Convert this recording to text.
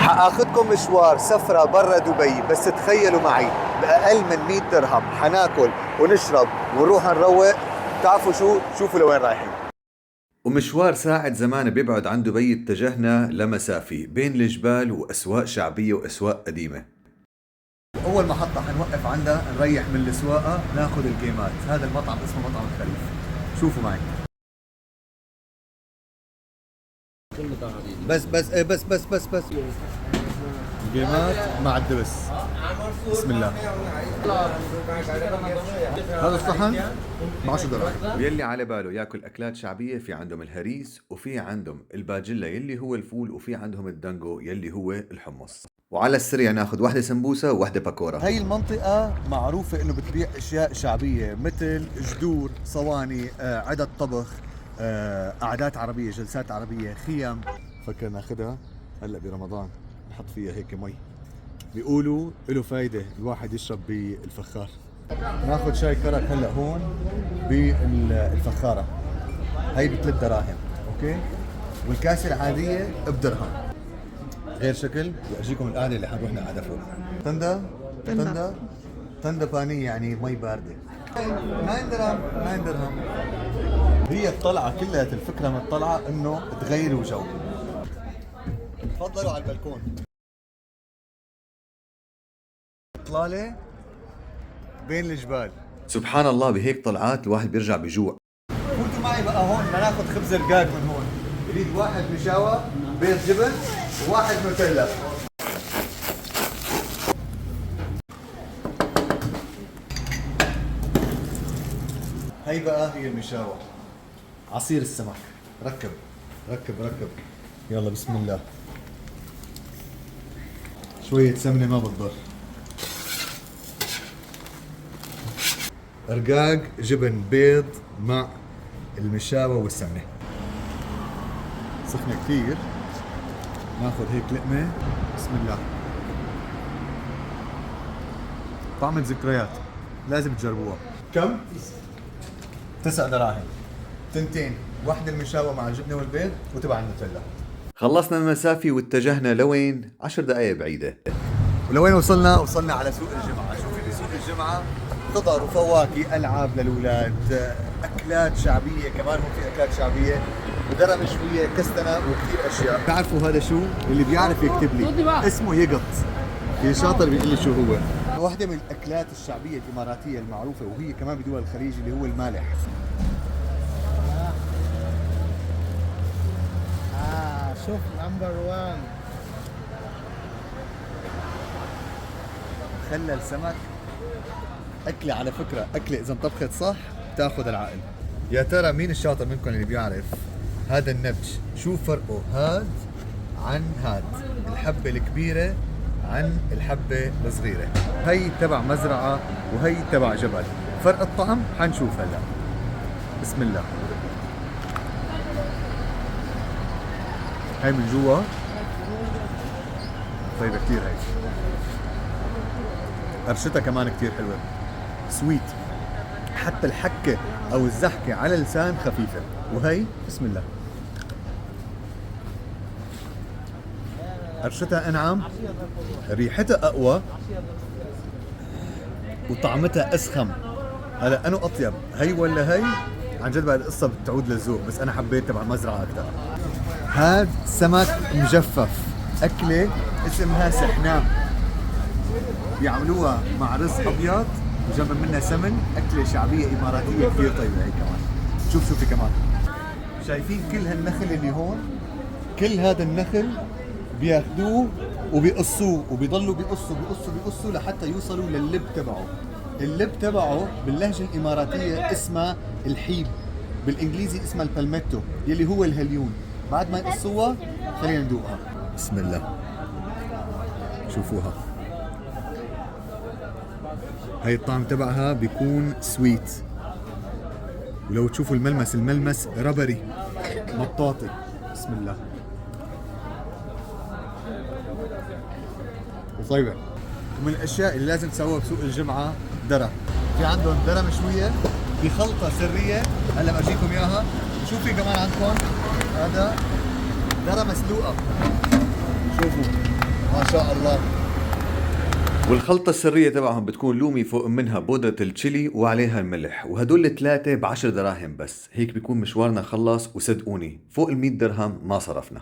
حاخذكم مشوار سفرة برا دبي، بس تخيلوا معي بأقل من 100 درهم حناكل ونشرب ونروح نروق. تعرفوا شو؟ شوفوا لوين رايحين. ومشوار ساعة زمان بيبعد عن دبي اتجهنا لمسافي بين الجبال وأسواق شعبية وأسواق قديمة. أول محطة حنوقف عندها نريح من السواقة ناخذ الجيمات. هذا المطعم اسمه مطعم الخليف. شوفوا معي. بس جيمات مع الدبس. بسم الله. هذا الصحن ب 10 دراهم. ويلي على باله ياكل أكلات شعبية، في عندهم الهريس، وفي عندهم الباجيلا يلي هو الفول، وفي عندهم الدنجو يلي هو الحمص. وعلى السريع ناخذ واحدة سمبوسة وواحدة باكورة. هاي المنطقة معروفة انه بتبيع اشياء شعبية مثل جدور، صواني، عدد طبخ، قعدات عربية، جلسات عربية، خيم. فكر ناخذها هلا برمضان نحط فيها هيك مي. بيقولوا له فايدة الواحد يشرب بالفخار. ناخذ شاي كرك هلا هون بالفخارة. هاي ب3 دراهم، اوكي؟ والكاسة العادية بدرهم. غير شكل واجيكم القعده اللي حنروح نقعدها فوق. تندا باني يعني مي بارده. 9 درهم 9 درهم. هي الطلعه كلها، الفكره من الطلعه انه تغيروا جو. تفضلوا على البلكون. اطلاله بين الجبال. سبحان الله، بهيك طلعات الواحد بيرجع بجوع. فوتوا معي بقى هون بدنا ناخذ خبز رقاق من هون. يريد واحد مشاوى، بيض جبن، وواحد نوتيلا. هي بقى هي المشاوى. عصير السمك. ركب. يلا بسم الله. شوية سمنة ما بتضر. رقاق، جبن، بيض مع المشاوى والسمنة. سخنة كثير. ناخذ هيك لقمة. بسم الله. طعم الذكريات، لازم تجربوها. كم؟ 9 دراهم. تنتين، واحدة المشاوى مع الجبنة والبيض وتبع النوتيلا. خلصنا المسافي واتجهنا لوين؟ 10 دقايق بعيدة. ولوين وصلنا؟ وصلنا على سوق الجمعة. شوفي بسوق الجمعة خضر وفواكه، ألعاب للأولاد، أكلات شعبية، كمان هون في أكلات شعبية، ودرة مشوية، كستنة، وكثير أشياء. بتعرفوا هذا شو؟ اللي بيعرف يكتب لي. اسمه يقط. اللي شاطر بيقول لي شو هو. واحدة من الأكلات الشعبية الإماراتية المعروفة، وهي كمان بدول الخليج، اللي هو المالح. شوف نمبر 1. مخلل سمك. أكلة على فكرة، أكلة إذا انطبخت صح بتاخذ العقل. يا ترى مين الشاطر منكم اللي بيعرف هذا النبش شو فرقه هاد عن هاد؟ الحبة الكبيرة عن الحبة الصغيرة. هي تبع مزرعة وهي تبع جبل. فرق الطعم حنشوف هلا. بسم الله. هاي من جوا طيبة كتير. هاي قرشتها كمان كتير حلوة، سويت. حتى الحكة أو الزحكة على اللسان خفيفة. وهي بسم الله. قرشتها أنعم، ريحتها أقوى، وطعمتها أسخم. هلا أنو أطيب، هي ولا هي؟ عن جد بعد القصة بتعود للذوق، بس أنا حبيت تبع المزرعة أكثر. هاد سمك مجفف، أكلة اسمها سحنام، بيعملوها مع رز أبيض وجنب منها سمن. أكلة شعبية إماراتية كثير طيبة. هي كمان شوفي كمان. شايفين كل هالنخل اللي هون؟ كل هذا النخل بياخدوه وبيقصوه وبيضلوا بيقصوا لحتى يوصلوا لللب تبعه. اللب تبعه باللهجة الإماراتية اسمها الحيب، بالإنجليزي اسمها البالميتو يلي هو الهليون. بعد ما يقصوها خلينا ندوقها. بسم الله. شوفوها. هاي الطعم تبعها بيكون سويت، ولو تشوفوا الملمس ربري مطاطي. بسم الله. وطيبة. ومن الاشياء اللي لازم تسووها بسوق الجمعة درة. في عندهم درة مشوية بخلطة سرية، هلا بجيكم اياها. شوفي كمان عندكم هذا درة مسلوقة. شوفوا ما شاء الله. والخلطة السرية تبعهم بتكون لومي فوق منها بودرة التشيلي وعليها الملح، وهدول الثلاثة ب10 دراهم بس. هيك بيكون مشوارنا خلص، وصدقوني فوق ال100 درهم ما صرفنا.